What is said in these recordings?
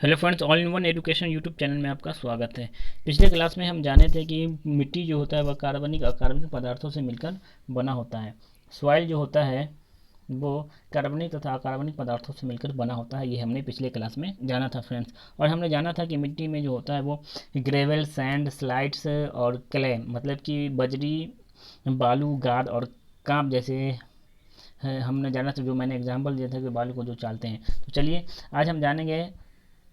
Hello friends, all in one education YouTube channel में आपका स्वागत है। पिछले क्लास में हम जाने थे कि मिट्टी जो होता है वह कार्बनिक अकार्बनिक पदार्थों से मिलकर बना होता है। सॉइल जो होता है वो कार्बनिक तथा अकार्बनिक पदार्थों से मिलकर बना होता है। ये हमने पिछले क्लास में जाना था फ्रेंड्स। और हमने जाना था कि मिट्टी में जो होता है वो ग्रेवल, सैंड, स्लाइड्स और क्ले, मतलब कि बजरी, बालू, गाद और कांप जैसे है। हमने जाना था, जो मैंने एग्जाम्पल दिया था कि बालू को जो चालते हैं। तो चलिए आज हम जानेंगे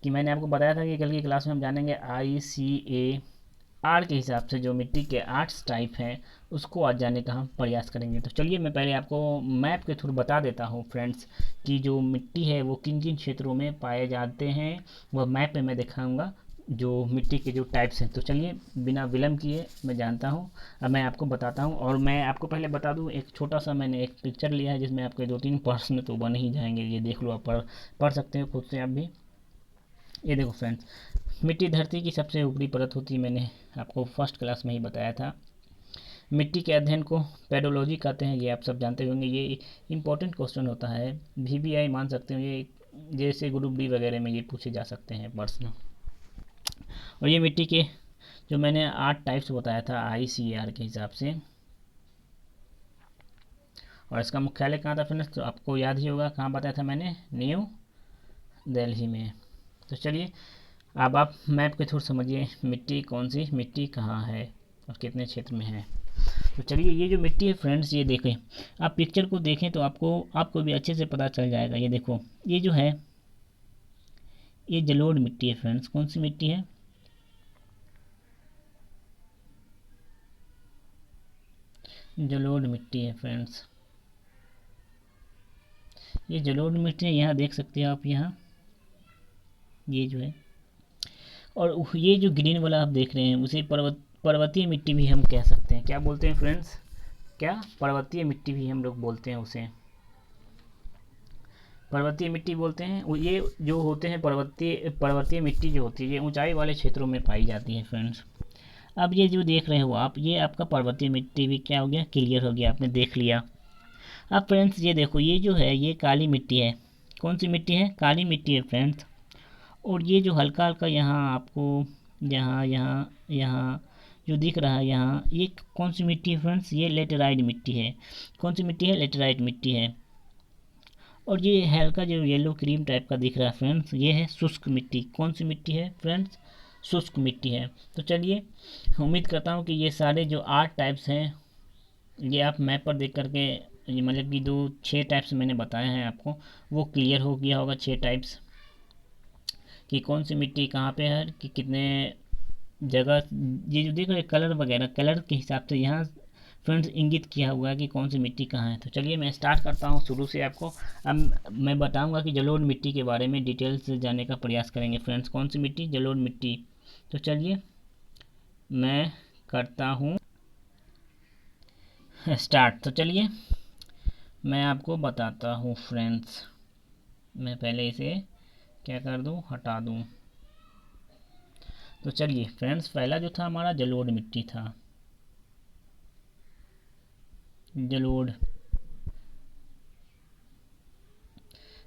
कि मैंने आपको बताया था कि कल की क्लास में हम जानेंगे ICAR के हिसाब से जो मिट्टी के आर्ट्स टाइप हैं उसको आज जानने का हम प्रयास करेंगे। तो चलिए मैं पहले आपको मैप के थ्रू बता देता हूँ फ्रेंड्स कि जो मिट्टी है वो किन किन क्षेत्रों में पाए जाते हैं। वह मैप में मैं दिखाऊंगा जो मिट्टी के जो टाइप्स हैं। तो चलिए बिना विलम्ब किए मैं जानता हूँ, अब मैं आपको बताता हूँ। और मैं आपको पहले बता दूँ, एक छोटा सा मैंने एक पिक्चर लिया है जिसमें आपके 2-3 प्रश्न तो बन ही जाएंगे। ये देख लो, आप पढ़ सकते हो खुद से आप भी। ये देखो फ्रेंड्स, मिट्टी धरती की सबसे ऊपरी परत होती है, मैंने आपको फर्स्ट क्लास में ही बताया था। मिट्टी के अध्ययन को पेडोलॉजी कहते हैं, ये आप सब जानते होंगे। ये इंपॉर्टेंट क्वेश्चन होता है, VBI मान सकते हो ये, जैसे ग्रुप डी वगैरह में ये पूछे जा सकते हैं प्रश्न। और ये मिट्टी के जो मैंने 8 टाइप्स बताया था ICAR के हिसाब से, और इसका मुख्यालय कहाँ था फ्रेंड्स, तो आपको याद ही होगा कहाँ बताया था मैंने, न्यू दिल्ली में। तो चलिए अब आप मैप के थ्रू समझिए मिट्टी कौन सी मिट्टी कहाँ है और कितने क्षेत्र में है। तो चलिए ये जो मिट्टी है फ्रेंड्स, ये देखें, आप पिक्चर को देखें तो आपको भी अच्छे से पता चल जाएगा। ये देखो, ये जो है ये जलोढ़ मिट्टी है फ्रेंड्स। कौन सी मिट्टी है? जलोढ़ मिट्टी है फ्रेंड्स। ये जलोढ़ मिट्टी है, यहाँ देख सकते हैं आप, यहाँ ये जो है। और ये जो ग्रीन वाला आप देख रहे हैं उसे पर्वतीय मिट्टी भी हम कह सकते हैं। क्या बोलते हैं फ्रेंड्स? क्या पर्वतीय मिट्टी भी हम लोग बोलते हैं उसे, पर्वतीय मिट्टी बोलते हैं। ये जो होते हैं पर्वतीय मिट्टी जो होती है ये ऊंचाई वाले क्षेत्रों में पाई जाती है फ्रेंड्स। अब ये जो देख रहे हो आप, ये आपका पर्वतीय मिट्टी भी क्या हो गया, क्लियर हो गया, आपने देख लिया। अब फ्रेंड्स ये देखो, ये जो है ये काली मिट्टी है। कौन सी मिट्टी है? काली मिट्टी है फ्रेंड्स। और ये जो हल्का हल्का यहाँ आपको, यहाँ यहाँ यहाँ जो दिख रहा है यहाँ, ये कौन सी मिट्टी है फ्रेंड्स? ये लेटेराइट मिट्टी है। कौन सी मिट्टी है? लेटेराइट मिट्टी है। और ये हल्का जो येलो क्रीम टाइप का दिख रहा है फ्रेंड्स, ये है शुष्क मिट्टी। कौन सी मिट्टी है फ्रेंड्स? शुष्क मिट्टी है। तो चलिए, उम्मीद करता हूँ कि ये सारे जो 8 टाइप्स हैं ये आप मैप पर देख करके, ये मतलब कि 6 टाइप्स मैंने बताए हैं आपको, वो क्लियर हो गया होगा। 6 टाइप्स कि कौन सी मिट्टी कहाँ पे है, कि कितने जगह। ये जो देख रहे कलर वगैरह, कलर के हिसाब से यहाँ फ्रेंड्स इंगित किया हुआ है कि कौन सी मिट्टी कहाँ है। तो चलिए मैं स्टार्ट करता हूँ शुरू से आपको। अब मैं बताऊँगा कि जलोढ़ मिट्टी के बारे में डिटेल से जानने का प्रयास करेंगे फ्रेंड्स। कौन सी मिट्टी? जलोढ़ मिट्टी। तो चलिए मैं करता हूँ स्टार्ट। तो चलिए मैं आपको बताता हूँ फ्रेंड्स। मैं पहले इसे क्या कर दूँ, हटा दूँ। तो चलिए फ्रेंड्स, पहला जो था हमारा जलोढ़ मिट्टी था। जलोढ़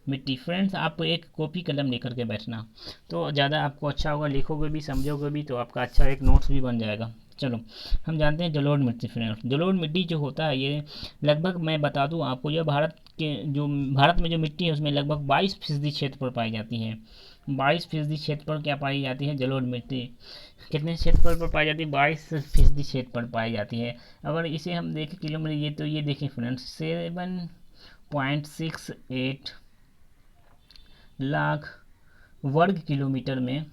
मिट्टी फ्रेंड्स, आप एक कॉपी कलम लेकर के बैठना तो ज़्यादा आपको अच्छा होगा। लिखोगे भी, समझोगे भी तो आपका अच्छा एक नोट्स भी बन जाएगा। चलो हम जानते हैं जलोढ़ मिट्टी फ्रेंड्स। जलोढ़ मिट्टी जो होता है ये लगभग, मैं बता दूं आपको, यह भारत में जो मिट्टी है उसमें लगभग 22% क्षेत्र पर पाई जाती है। 22% क्षेत्र पर क्या पाई जाती है? जलोढ़ मिट्टी। कितने क्षेत्रफल पर पाई जाती है? 22% क्षेत्र पर पाई जाती है। अगर इसे हम देखें किलोमीटर, ये तो ये देखें फ्रेंड्स, 7.68 लाख वर्ग किलोमीटर में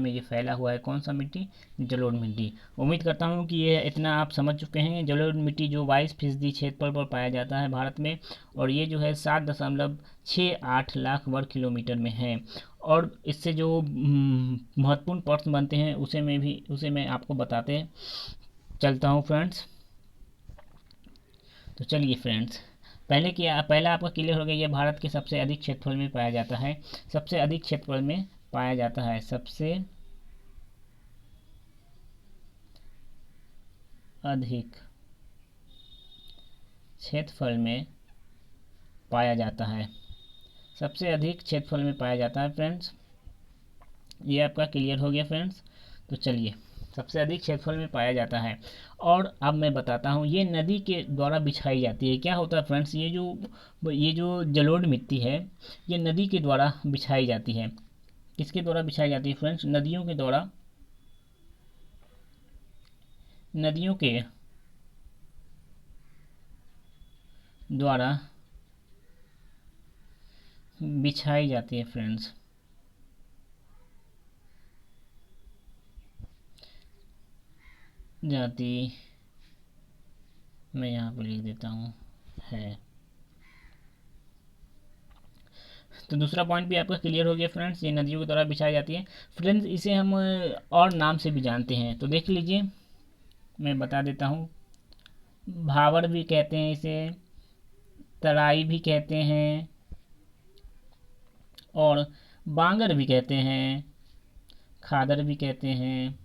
ये फैला हुआ है। कौन सा मिट्टी? जलोढ़ मिट्टी। उम्मीद करता हूँ कि ये इतना आप समझ चुके हैं। जलोढ़ मिट्टी जो 22% क्षेत्रफल पर पाया जाता है भारत में, और ये जो है 7.68 लाख वर्ग किलोमीटर में है। और इससे जो महत्वपूर्ण प्रश्न बनते हैं उसे मैं आपको बताते चलता हूँ फ्रेंड्स। तो चलिए फ्रेंड्स, पहला आपका क्लियर हो गया, ये भारत के सबसे अधिक क्षेत्रफल में पाया जाता है। सबसे अधिक क्षेत्रफल में पाया जाता है, सबसे अधिक क्षेत्रफल में पाया जाता है। सबसे अधिक क्षेत्रफल में पाया जाता है फ्रेंड्स। ये आपका क्लियर हो गया फ्रेंड्स। तो चलिए, सबसे अधिक क्षेत्रफल में पाया जाता है। और अब मैं बताता हूँ, ये नदी के द्वारा बिछाई जाती है। क्या होता है फ्रेंड्स, ये जो जलोढ़ मिट्टी है, ये नदी के द्वारा बिछाई जाती है। किसके द्वारा बिछाई जाती है फ्रेंड्स? नदियों के द्वारा, नदियों के द्वारा बिछाई जाती है फ्रेंड्स। जाती, मैं यहाँ पर लिख देता हूँ, है। तो दूसरा पॉइंट भी आपका क्लियर हो गया फ्रेंड्स, ये नदियों के द्वारा बिछाई जाती है। फ्रेंड्स इसे हम और नाम से भी जानते हैं, तो देख लीजिए, मैं बता देता हूँ। भावर भी कहते हैं इसे, तराई भी कहते हैं, और बांगर भी कहते हैं, खादर भी कहते हैं।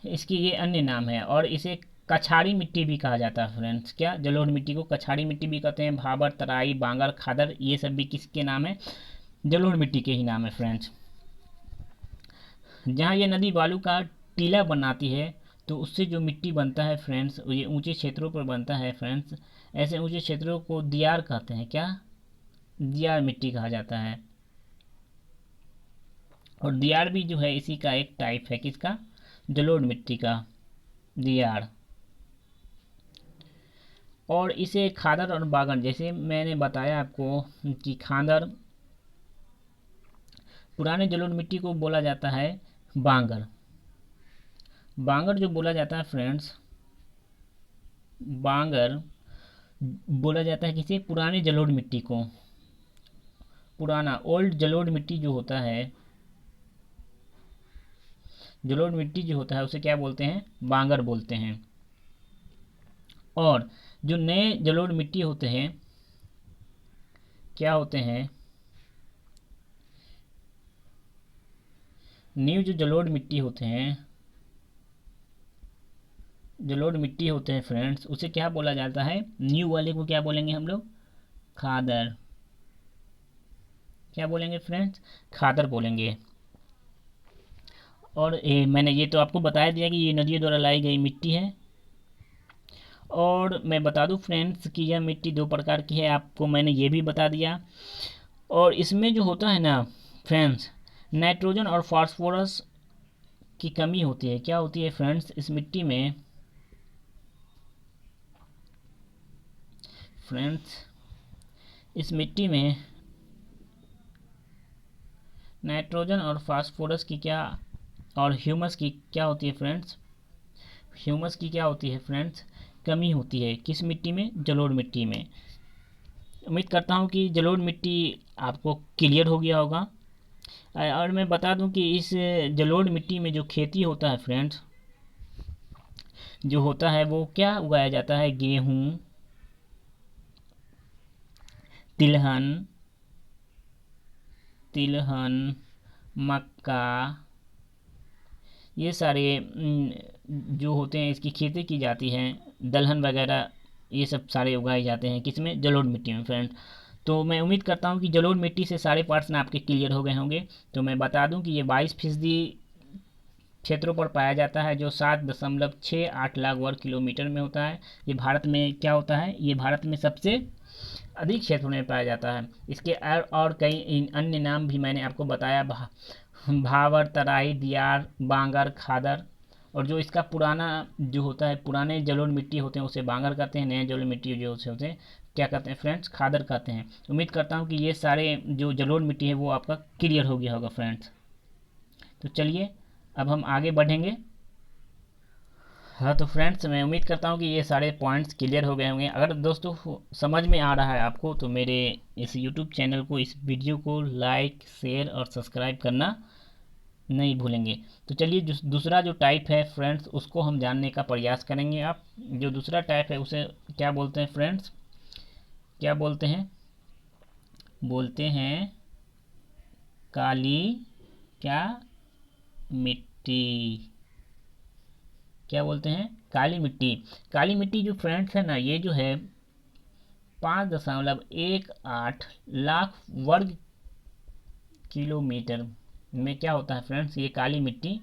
इसकी ये अन्य नाम है। और इसे कछाड़ी मिट्टी भी कहा जाता है फ्रेंड्स। क्या? जलोढ़ मिट्टी को कछाड़ी मिट्टी भी कहते हैं। भाबर, तराई, बांगर, खादर, ये सब भी किसके नाम है? जलोढ़ मिट्टी के ही नाम है फ्रेंड्स। जहाँ ये नदी बालू का टीला बनाती है, तो उससे जो मिट्टी बनता है फ्रेंड्स, ये ऊंचे क्षेत्रों पर बनता है फ्रेंड्स। ऐसे ऊंचे क्षेत्रों को दियार कहते हैं। क्या? दियार मिट्टी कहा जाता है। और दियार भी जो है इसी का एक टाइप है। किसका? जलोढ़ मिट्टी का, दियार। और इसे खादर और बांगर, जैसे मैंने बताया आपको कि खादर, पुराने जलोढ़ मिट्टी को बोला जाता है बांगर। बांगर जो बोला जाता है फ्रेंड्स, बांगर बोला जाता है किसे? पुराने जलोढ़ मिट्टी को। पुराना ओल्ड जलोढ़ मिट्टी जो होता है, जलोढ़ मिट्टी जो होता है उसे क्या बोलते हैं? बांगर बोलते हैं। और जो नए जलोढ़ मिट्टी होते हैं, क्या होते हैं? न्यू जो जलोढ़ मिट्टी होते हैं, जलोढ़ मिट्टी होते हैं फ्रेंड्स, उसे क्या बोला जाता है? न्यू वाले को क्या बोलेंगे हम लोग? खादर। क्या बोलेंगे फ्रेंड्स? खादर बोलेंगे। और मैंने ये तो आपको बताया दिया कि ये नदियों द्वारा लाई गई मिट्टी है। और मैं बता दूं फ्रेंड्स कि यह मिट्टी दो प्रकार की है, आपको मैंने ये भी बता दिया। और इसमें जो होता है ना फ्रेंड्स, नाइट्रोजन और फास्फोरस की कमी होती है। क्या होती है फ्रेंड्स इस मिट्टी में? फ्रेंड्स इस मिट्टी में नाइट्रोजन और फास्फोरस की क्या, और ह्यूमस की क्या होती है फ्रेंड्स? ह्यूमस की क्या होती है फ्रेंड्स? कमी होती है। किस मिट्टी में? जलोढ़ मिट्टी में। उम्मीद करता हूँ कि जलोढ़ मिट्टी आपको क्लियर हो गया होगा। और मैं बता दूं कि इस जलोढ़ मिट्टी में जो खेती होता है फ्रेंड्स, जो होता है वो क्या उगाया जाता है? गेहूँ, तिलहन, तिलहन, मक्का, ये सारे जो होते हैं इसकी खेती की जाती है। दलहन वगैरह ये सब सारे उगाए जाते हैं। किसमें? जलोढ़ मिट्टी में फ्रेंड। तो मैं उम्मीद करता हूँ कि जलोढ़ मिट्टी से सारे पार्ट्स ना आपके क्लियर हो गए होंगे। तो मैं बता दूं कि ये 22% क्षेत्रों पर पाया जाता है, जो 7.68 लाख वर्ग किलोमीटर में होता है। ये भारत में क्या होता है? ये भारत में सबसे अधिक क्षेत्र में पाया जाता है। इसके और कई अन्य नाम भी मैंने आपको बताया, भावर, तराई, दियार, बांगर, खादर। और जो इसका पुराना जो होता है, पुराने जलोढ़ मिट्टी होते हैं उसे बांगर कहते हैं। नए जलोढ़ मिट्टी जो होते हैं क्या कहते हैं फ्रेंड्स? खादर कहते हैं। उम्मीद करता हूँ कि ये सारे जो जलोढ़ मिट्टी है वो आपका क्लियर हो गया होगा फ्रेंड्स। तो चलिए अब हम आगे बढ़ेंगे। हाँ तो फ्रेंड्स, मैं उम्मीद करता हूँ कि ये सारे पॉइंट्स क्लियर हो गए होंगे। अगर दोस्तों समझ में आ रहा है आपको, तो मेरे इस यूट्यूब चैनल को, इस वीडियो को लाइक, शेयर और सब्सक्राइब करना नहीं भूलेंगे। तो चलिए दूसरा जो टाइप है फ्रेंड्स, उसको हम जानने का प्रयास करेंगे। आप जो दूसरा टाइप है उसे क्या बोलते हैं फ्रेंड्स? क्या बोलते हैं? बोलते हैं काली क्या मिट्टी। क्या बोलते हैं? काली मिट्टी। काली मिट्टी जो फ्रेंड्स है ना, ये जो है 5.18 लाख वर्ग किलोमीटर में क्या होता है फ्रेंड्स, ये काली मिट्टी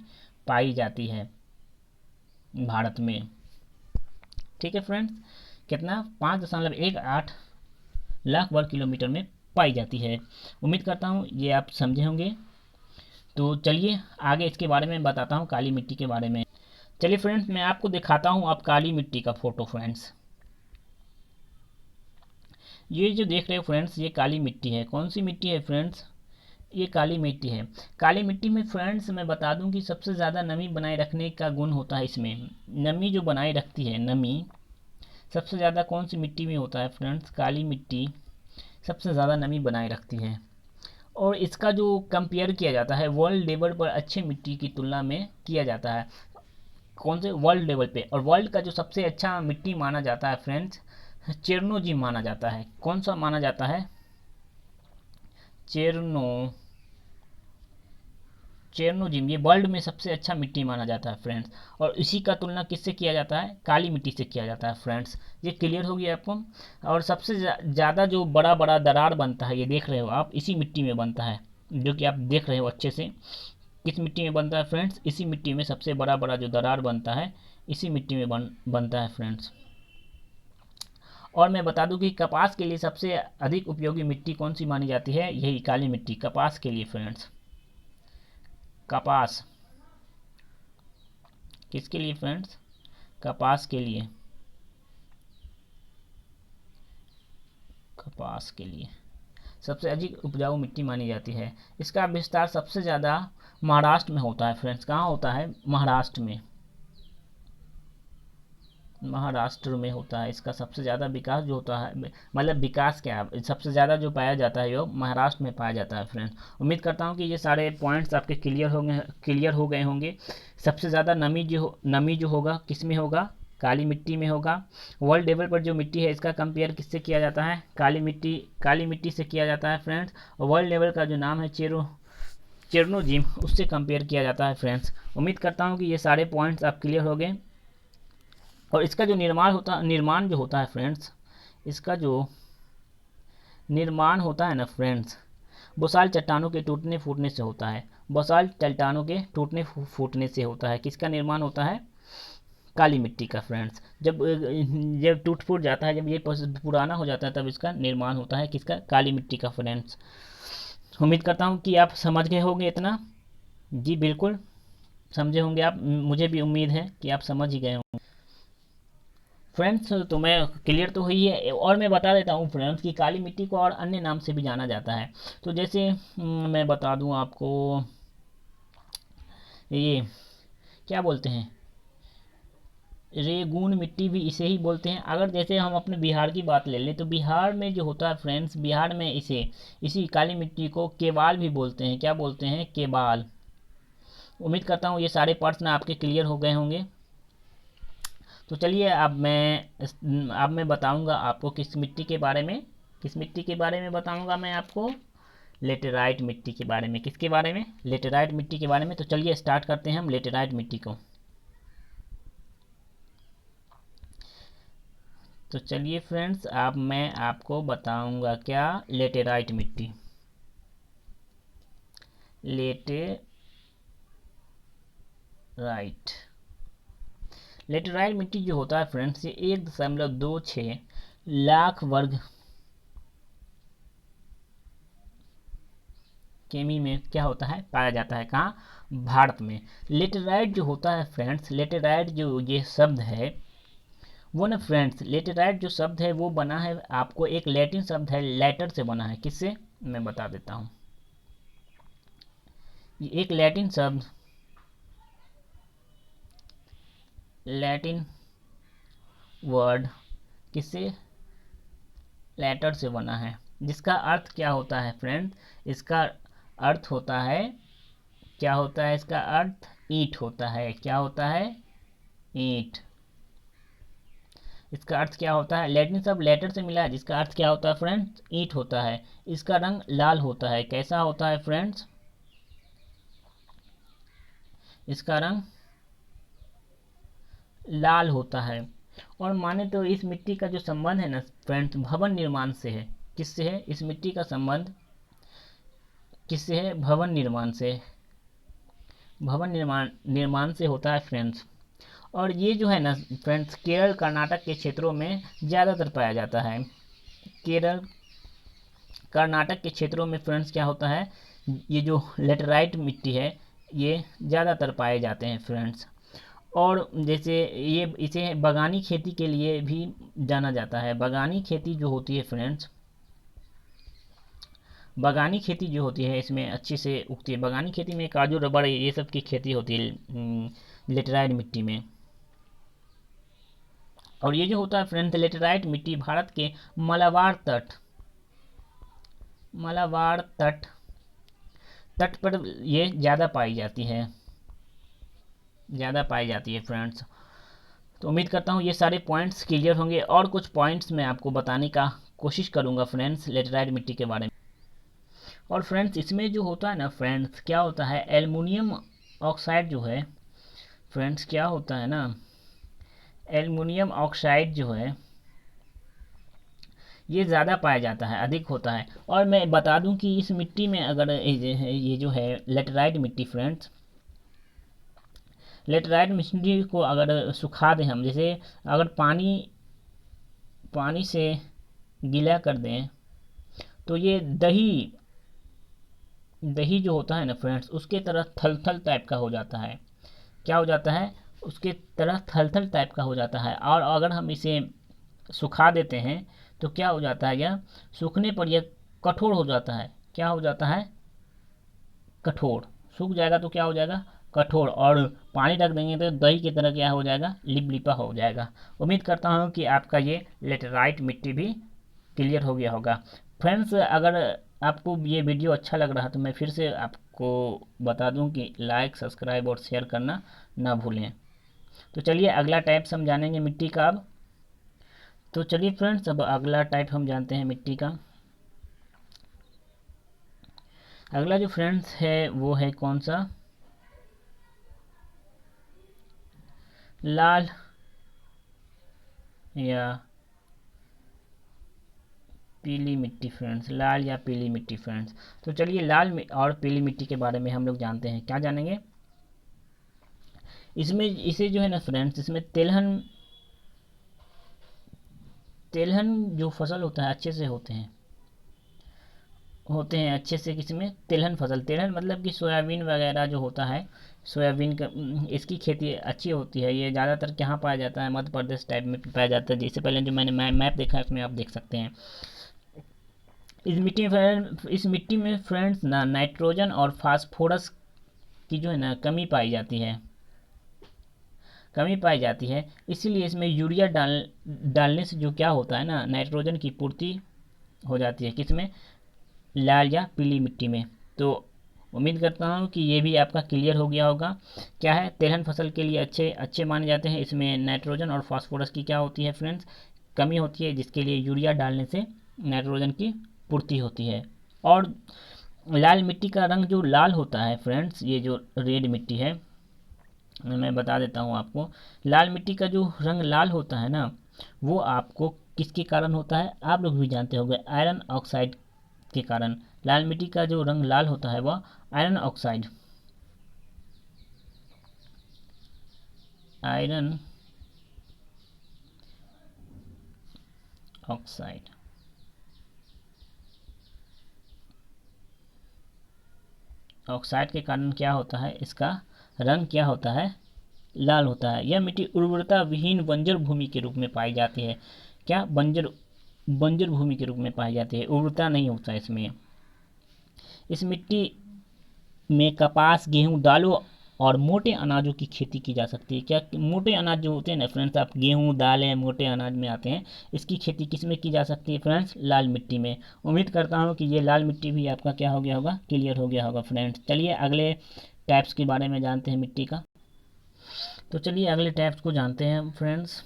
पाई जाती है भारत में। ठीक है फ्रेंड्स, कितना, 5.18 लाख वर्ग किलोमीटर में पाई जाती है। उम्मीद करता हूँ ये आप समझे होंगे। तो चलिए आगे इसके बारे में बताता हूँ, काली मिट्टी के बारे में। चलिए फ्रेंड्स, मैं आपको दिखाता हूँ आप काली मिट्टी का फोटो। फ्रेंड्स, ये जो देख रहे हो फ्रेंड्स, ये काली मिट्टी है। कौन सी मिट्टी है फ्रेंड्स, ये काली मिट्टी है। काली मिट्टी में फ्रेंड्स मैं बता दूं कि सबसे ज़्यादा नमी बनाए रखने का गुण होता है इसमें। नमी जो बनाए रखती है, नमी सबसे ज़्यादा कौन सी मिट्टी में होता है फ्रेंड्स, काली मिट्टी सबसे ज़्यादा नमी बनाए रखती है। और इसका जो कंपेयर किया जाता है वर्ल्ड लेवल पर अच्छे मिट्टी की तुलना में किया जाता है। कौन से, वर्ल्ड लेवल पे। और वर्ल्ड का जो सबसे अच्छा मिट्टी माना जाता है फ्रेंड्स, चेरनोजिम माना जाता है। कौन सा माना जाता है, चेरनोजिम, ये वर्ल्ड में सबसे अच्छा मिट्टी माना जाता है फ्रेंड्स। और इसी का तुलना किससे किया जाता है, काली मिट्टी से किया जाता है फ्रेंड्स। ये क्लियर हो गया आपको। और सबसे ज़्यादा जो बड़ा बड़ा दरार बनता है, ये देख रहे हो आप, इसी मिट्टी में बनता है, जो कि आप देख रहे हो अच्छे से। किस मिट्टी में बनता है फ्रेंड्स, इसी मिट्टी में सबसे बड़ा बड़ा जो दरार बनता है, इसी मिट्टी में बनता है फ्रेंड्स। और मैं बता दूं कि कपास के लिए सबसे अधिक उपयोगी मिट्टी कौन सी मानी जाती है, यही काली मिट्टी, कपास के लिए फ्रेंड्स। कपास किसके लिए फ्रेंड्स, कपास के लिए, कपास के लिए सबसे अधिक उपजाऊ मिट्टी मानी जाती है। इसका विस्तार सबसे ज़्यादा महाराष्ट्र में होता है फ्रेंड्स। कहाँ होता है, महाराष्ट्र में, महाराष्ट्र में होता है। इसका सबसे ज़्यादा विकास जो होता है, मतलब विकास क्या है, सबसे ज़्यादा जो पाया जाता है वो महाराष्ट्र में पाया जाता है फ्रेंड्स। उम्मीद करता हूँ कि ये सारे पॉइंट्स आपके क्लियर हो गए होंगे। सबसे ज़्यादा नमी जो होगा किस में होगा, काली मिट्टी में होगा। वर्ल्ड लेवल पर जो मिट्टी है इसका कंपेयर किससे किया जाता है, काली मिट्टी से किया जाता है फ्रेंड्स। और वर्ल्ड लेवल का जो नाम है चेरनोजिम, उससे कंपेयर किया जाता है फ्रेंड्स। उम्मीद करता हूँ कि ये सारे पॉइंट्स आप क्लियर हो गए। और इसका जो निर्माण जो होता है फ्रेंड्स, इसका जो निर्माण होता है ना फ्रेंड्स, बसाल्ट चट्टानों के टूटने फूटने से होता है। बसाल्ट चट्टानों के टूटने फूटने से होता है। किसका निर्माण होता है, काली मिट्टी का फ्रेंड्स। जब टूट फूट जाता है, जब ये पुराना हो जाता है, तब इसका निर्माण होता है किसका, काली मिट्टी का फ्रेंड्स। उम्मीद करता हूँ कि आप समझ गए होंगे इतना। जी बिल्कुल समझे होंगे आप, मुझे भी उम्मीद है कि आप समझ ही गए होंगे फ्रेंड्स। तो मैं क्लियर तो हुई है। और मैं बता देता हूँ फ्रेंड्स कि काली मिट्टी को और अन्य नाम से भी जाना जाता है। तो जैसे मैं बता दूँ आपको, ये क्या बोलते हैं, रेगून मिट्टी भी इसे ही बोलते हैं। अगर जैसे हम अपने बिहार की बात ले लें, तो बिहार में जो होता है फ्रेंड्स, बिहार में इसी काली मिट्टी को केबाल भी बोलते हैं। क्या बोलते हैं, केबाल। उम्मीद करता हूँ ये सारे प्रश्न आपके क्लियर हो गए होंगे। तो चलिए अब मैं बताऊंगा आपको किस मिट्टी के बारे में बताऊंगा मैं आपको, लेटेराइट मिट्टी के बारे में। किसके बारे में, लेटेराइट मिट्टी के बारे में। तो चलिए स्टार्ट करते हैं हम लेटेराइट मिट्टी को। तो चलिए फ्रेंड्स, अब मैं आपको बताऊंगा क्या, लेटेराइट मिट्टी। लेटेराइट मिट्टी जो होता है फ्रेंड्स, ये 1.26 लाख वर्ग केमी में क्या होता है, पाया जाता है। कहाँ, भारत में। लेटेराइट जो होता है फ्रेंड्स, लेटेराइट जो ये शब्द है वो ना फ्रेंड्स, लेटेराइट जो शब्द है वो बना है, आपको एक लैटिन शब्द है, लेटर से बना है। किससे, मैं बता देता हूँ। ये एक लैटिन शब्द, लैटिन वर्ड किससे, लेटर से बना है। जिसका अर्थ क्या होता है फ्रेंड्स, इसका अर्थ होता है, क्या होता है इसका अर्थ, ईंट होता है। क्या होता है, ईंट। इसका अर्थ क्या होता है, लैटिन शब्द लेटर से मिला है, जिसका अर्थ क्या होता है फ्रेंड्स, ईंट होता है। इसका रंग लाल होता है। कैसा होता है फ्रेंड्स, इसका रंग लाल होता है। और माने तो इस मिट्टी का जो संबंध है ना फ्रेंड्स, भवन निर्माण से है। किससे है? इस मिट्टी का संबंध किससे है? भवन निर्माण से। भवन निर्माण से होता है फ्रेंड्स। और ये जो है ना फ्रेंड्स, केरल कर्नाटक के क्षेत्रों में ज़्यादातर पाया जाता है। केरल कर्नाटक के क्षेत्रों में फ्रेंड्स क्या होता है, ये जो लेटराइट मिट्टी है ये ज़्यादातर पाए जाते हैं फ्रेंड्स। और जैसे ये इसे बागानी खेती के लिए भी जाना जाता है। बागानी खेती जो होती है फ्रेंड्स, बागानी खेती जो होती है इसमें अच्छे से उगती है। बागानी खेती में काजू, रबड़, ये सब की खेती होती है लेटराइट मिट्टी में। और ये जो होता है फ्रेंड्स, लेटराइट मिट्टी भारत के मालाबार तट पर ये ज़्यादा पाई जाती है, फ्रेंड्स। तो उम्मीद करता हूँ ये सारे पॉइंट्स क्लियर होंगे, और कुछ पॉइंट्स मैं आपको बताने का कोशिश करूँगा फ्रेंड्स लेटराइट मिट्टी के बारे में। और फ्रेंड्स इसमें जो होता है ना फ्रेंड्स, क्या होता है, एल्युमिनियम ऑक्साइड जो है फ्रेंड्स, क्या होता है ना, एल्युमिनियम ऑक्साइड जो है ये ज़्यादा पाया जाता है, अधिक होता है। और मैं बता दूं कि इस मिट्टी में अगर ये जो है लेटराइट मिट्टी फ्रेंड्स, लेटराइट मिट्टी को अगर सुखा दें हम, जैसे अगर पानी से गीला कर दें तो ये दही जो होता है ना फ्रेंड्स, उसके तरह थल टाइप का हो जाता है। क्या हो जाता है? उसके तरह थल टाइप का हो जाता है। और अगर हम इसे सुखा देते हैं तो क्या हो जाता है, यह सूखने पर यह कठोर हो जाता है। क्या हो जाता है? कठोर। सूख जाएगा तो क्या हो जाएगा? कठोर। और पानी रख देंगे तो दही की तरह क्या हो जाएगा? लिपलिपा हो जाएगा। उम्मीद करता हूँ कि आपका ये लेटराइट मिट्टी भी क्लियर हो गया होगा। फ्रेंड्स अगर आपको ये वीडियो अच्छा लग रहा तो मैं फिर से आपको बता दूं कि लाइक, सब्सक्राइब और शेयर करना ना भूलें। तो चलिए अगला टाइप हम जानेंगे मिट्टी का अब। तो चलिए फ्रेंड्स अब अगला टाइप हम जानते हैं मिट्टी का। अगला जो फ्रेंड्स है वो है कौन सा? लाल या पीली मिट्टी फ्रेंड्स, लाल या पीली मिट्टी फ्रेंड्स। तो चलिए लाल और पीली मिट्टी के बारे में हम लोग जानते हैं। क्या जानेंगे इसमें? इसे जो है ना फ्रेंड्स, इसमें तेलहन जो फसल होता है अच्छे से होते हैं अच्छे से। किसमें? तिलहन फसल। तिलहन मतलब कि सोयाबीन वगैरह जो होता है, सोयाबीन का इसकी खेती अच्छी होती है। ये ज़्यादातर कहाँ पाया जाता है? मध्य प्रदेश टाइप में पाया जाता है। जैसे पहले जो मैंने मैप देखा है उसमें आप देख सकते हैं। इस मिट्टी में फ्रेंड्स ना नाइट्रोजन और फास्फोरस की जो है ना कमी पाई जाती है। इसीलिए इसमें यूरिया डालने से जो क्या होता है ना, नाइट्रोजन की पूर्ति हो जाती है। किसमें? लाल या पीली मिट्टी में। तो उम्मीद करता हूँ कि ये भी आपका क्लियर हो गया होगा। क्या है, तिलहन फसल के लिए अच्छे अच्छे माने जाते हैं। इसमें नाइट्रोजन और फास्फोरस की क्या होती है फ्रेंड्स? कमी होती है, जिसके लिए यूरिया डालने से नाइट्रोजन की पूर्ति होती है। और लाल मिट्टी का रंग जो लाल होता है फ्रेंड्स, ये जो रेड मिट्टी है, मैं बता देता हूँ आपको। लाल मिट्टी का जो रंग लाल होता है ना, वो आपको किसके कारण होता है? आप लोग भी जानते होंगे, आयरन ऑक्साइड के कारण। लाल मिट्टी का जो रंग लाल होता है वह आयरन ऑक्साइड के कारण क्या होता है? इसका रंग क्या होता है? लाल होता है। यह मिट्टी उर्वरता विहीन बंजर भूमि के रूप में पाई जाती है। क्या? बंजर भूमि के रूप में पाई जाती है, उर्वरता नहीं होता इसमें। इस मिट्टी में कपास, गेहूं, दालों और मोटे अनाजों की खेती की जा सकती है। क्या? मोटे अनाज जो होते हैं ना फ्रेंड्स, आप गेहूं, दालें मोटे अनाज में आते हैं। इसकी खेती किस में की जा सकती है फ्रेंड्स? लाल मिट्टी में। उम्मीद करता हूँ कि ये लाल मिट्टी भी आपका क्या हो गया होगा? क्लियर हो गया होगा फ्रेंड्स। चलिए अगले टाइप्स के बारे में जानते हैं मिट्टी का। तो चलिए अगले टाइप्स को जानते हैं हम फ्रेंड्स।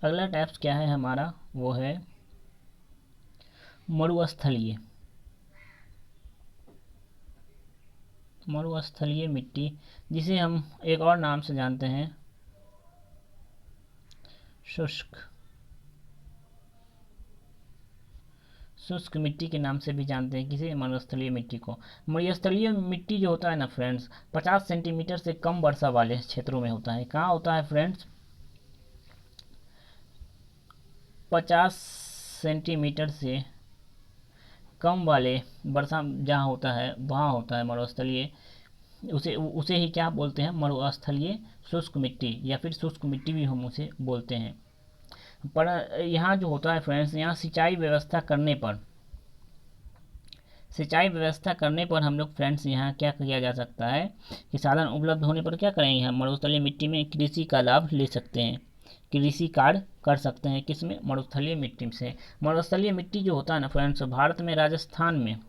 अगला टाइप्स क्या है हमारा? वो है मरुस्थलीय मिट्टी, जिसे हम एक और नाम से जानते हैं शुष्क शुष्क मिट्टी के नाम से भी जानते हैं किसी मरुस्थलीय मिट्टी को। मरुस्थलीय मिट्टी जो होता है ना फ्रेंड्स, 50 सेंटीमीटर से कम वर्षा वाले क्षेत्रों में होता है। कहाँ होता है फ्रेंड्स? 50 सेंटीमीटर से कम वाले वर्षा जहाँ होता है वहाँ होता है मरुस्थलीय। उसे उसे ही क्या बोलते हैं? मरुस्थलीय शुष्क मिट्टी, या फिर शुष्क मिट्टी भी हम उसे बोलते हैं। पर यहाँ जो होता है फ्रेंड्स, यहाँ सिंचाई व्यवस्था करने पर हम लोग फ्रेंड्स यहाँ क्या किया जा सकता है कि साधन उपलब्ध होने पर क्या करेंगे, हम मरुस्थलीय मिट्टी में कृषि का लाभ ले सकते हैं, कृषि कार्य कर सकते हैं। किसमें? मरुस्थलीय मिट्टी से। मरुस्थलीय मिट्टी जो होता है ना फ्रेंड्स, भारत में राजस्थान में,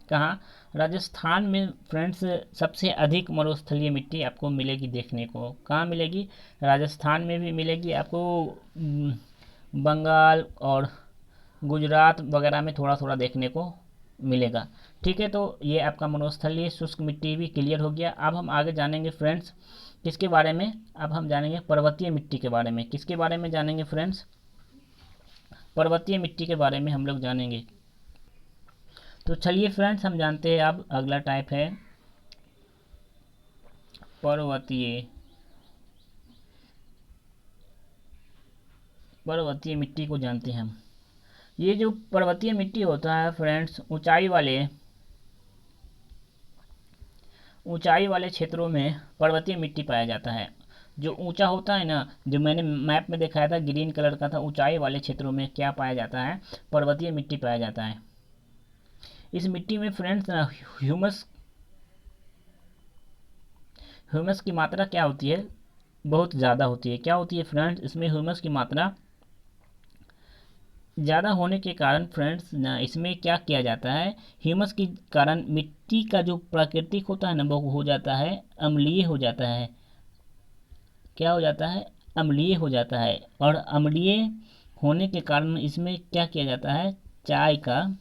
कहाँ? राजस्थान में फ्रेंड्स सबसे अधिक मरुस्थलीय मिट्टी आपको मिलेगी देखने को। कहाँ मिलेगी? राजस्थान में भी मिलेगी आपको, बंगाल और गुजरात वगैरह में थोड़ा थोड़ा देखने को मिलेगा। ठीक है, तो ये आपका मरुस्थलीय शुष्क मिट्टी भी क्लियर हो गया। अब हम आगे जानेंगे फ्रेंड्स किसके बारे में? अब हम जानेंगे पर्वतीय मिट्टी के बारे में। किसके बारे में जानेंगे फ्रेंड्स? पर्वतीय मिट्टी के बारे में हम लोग जानेंगे। तो चलिए फ्रेंड्स, हम जानते हैं अब अगला टाइप है पर्वतीय मिट्टी को जानते हैं हम। ये जो पर्वतीय मिट्टी होता है फ्रेंड्स, ऊंचाई वाले क्षेत्रों में पर्वतीय मिट्टी पाया जाता है। जो ऊंचा होता है ना, जो मैंने मैप में दिखाया था ग्रीन कलर का था, ऊंचाई वाले क्षेत्रों में क्या पाया जाता है? पर्वतीय मिट्टी पाया जाता है। इस मिट्टी में फ्रेंड्स ह्यूमस की मात्रा क्या होती है? बहुत ज़्यादा होती है। क्या होती है फ्रेंड्स? इसमें ह्यूमस की मात्रा ज़्यादा होने के कारण फ्रेंड्स ना, इसमें क्या किया जाता है, ह्यूमस के कारण मिट्टी का जो प्राकृतिक होता है ना, वो हो जाता है अम्लीय हो जाता है। क्या हो जाता है? अम्लीय हो जाता है। और अम्लीय होने के कारण इसमें क्या किया जाता है, चाय का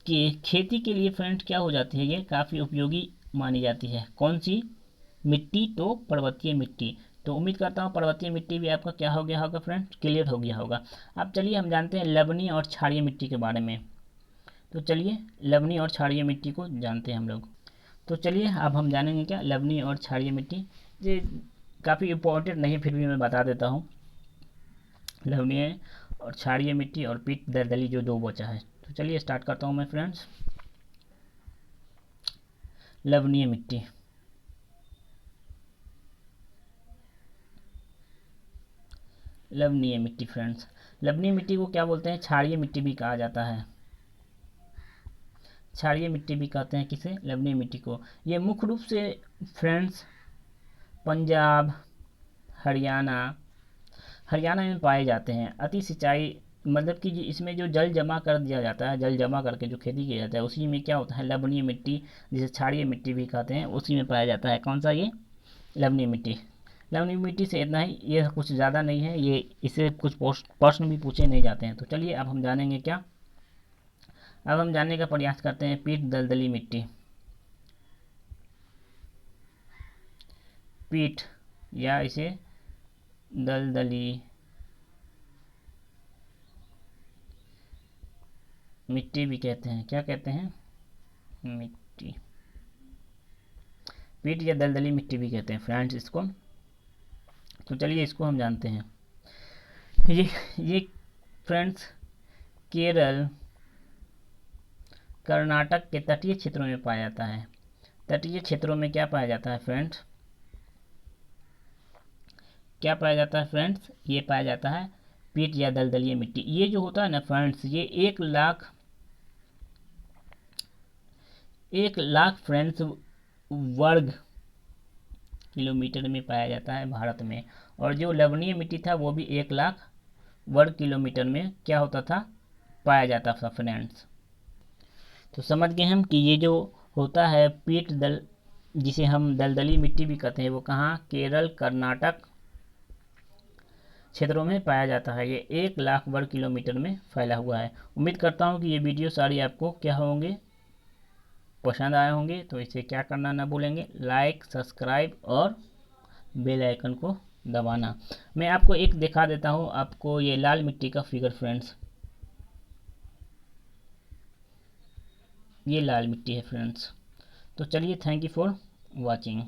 कि खेती के लिए फ्रेंड्स क्या हो जाती है, ये काफ़ी उपयोगी मानी जाती है। कौन सी मिट्टी? तो पर्वतीय मिट्टी। तो उम्मीद करता हूँ पर्वतीय मिट्टी भी आपका क्या हो गया होगा फ्रेंड्स, क्लियर हो गया होगा। अब चलिए हम जानते हैं लवणीय और क्षारीय मिट्टी के बारे में। तो चलिए लवणीय और क्षारीय मिट्टी को जानते हैं हम लोग। तो चलिए अब हम जानेंगे क्या लवणीय और क्षारीय मिट्टी। ये काफ़ी इम्पोर्टेंट नहीं, फिर भी मैं बता देता हूँ। लवणीय और क्षारीय मिट्टी और पीट दलदली जो दो बचा है। तो चलिए स्टार्ट करता हूँ मैं फ्रेंड्स। लवणीय मिट्टी, लवणीय मिट्टी फ्रेंड्स, लवणीय मिट्टी को क्या बोलते हैं? क्षारीय मिट्टी भी कहा जाता है। क्षारीय मिट्टी भी कहते हैं किसे? लवणीय मिट्टी को। ये मुख्य रूप से फ्रेंड्स पंजाब, हरियाणा हरियाणा में पाए जाते हैं। अति सिंचाई मतलब कि इसमें जो जल जमा कर दिया जाता है, जल जमा करके जो खेती किया जाता है, उसी में क्या होता है, लवणीय मिट्टी, जिसे क्षारीय मिट्टी भी कहते हैं, उसी में पाया जाता है। कौन सा? ये लवणीय मिट्टी। लवणीय मिट्टी से इतना ही, ये कुछ ज़्यादा नहीं है, ये इससे कुछ प्रश्न भी पूछे नहीं जाते हैं। तो चलिए अब हम जानेंगे क्या, अब हम जानने का प्रयास करते हैं पीट दलदली मिट्टी। पीट या इसे दलदली मिट्टी भी कहते हैं। क्या कहते हैं? मिट्टी, पीट या दलदली मिट्टी भी कहते हैं फ्रेंड्स इसको। तो चलिए इसको हम जानते हैं। ये फ्रेंड्स केरल, कर्नाटक के तटीय क्षेत्रों में पाया जाता है। तटीय क्षेत्रों में क्या पाया जाता है फ्रेंड्स? क्या पाया जाता है फ्रेंड्स? ये पाया जाता है पीट या दलदलीय मिट्टी। ये जो होता है ना फ्रेंड्स, ये 1 लाख फ्रेंड्स वर्ग किलोमीटर में पाया जाता है भारत में। और जो लवणीय मिट्टी था वो भी 1 लाख वर्ग किलोमीटर में क्या होता था, पाया जाता था फ्रेंड्स। तो समझ गए हम कि ये जो होता है पीट दल, जिसे हम दलदली मिट्टी भी कहते हैं, वो कहाँ? केरल, कर्नाटक क्षेत्रों में पाया जाता है। ये 1 लाख वर्ग किलोमीटर में फैला हुआ है। उम्मीद करता हूँ कि ये वीडियो सारी आपको क्या होंगे, पसंद आए होंगे तो इसे क्या करना ना भूलेंगे, लाइक, सब्सक्राइब और बेल आइकन को दबाना। मैं आपको एक दिखा देता हूँ आपको, ये लाल मिट्टी का फिगर फ्रेंड्स, ये लाल मिट्टी है फ्रेंड्स। तो चलिए, थैंक यू फॉर वॉचिंग।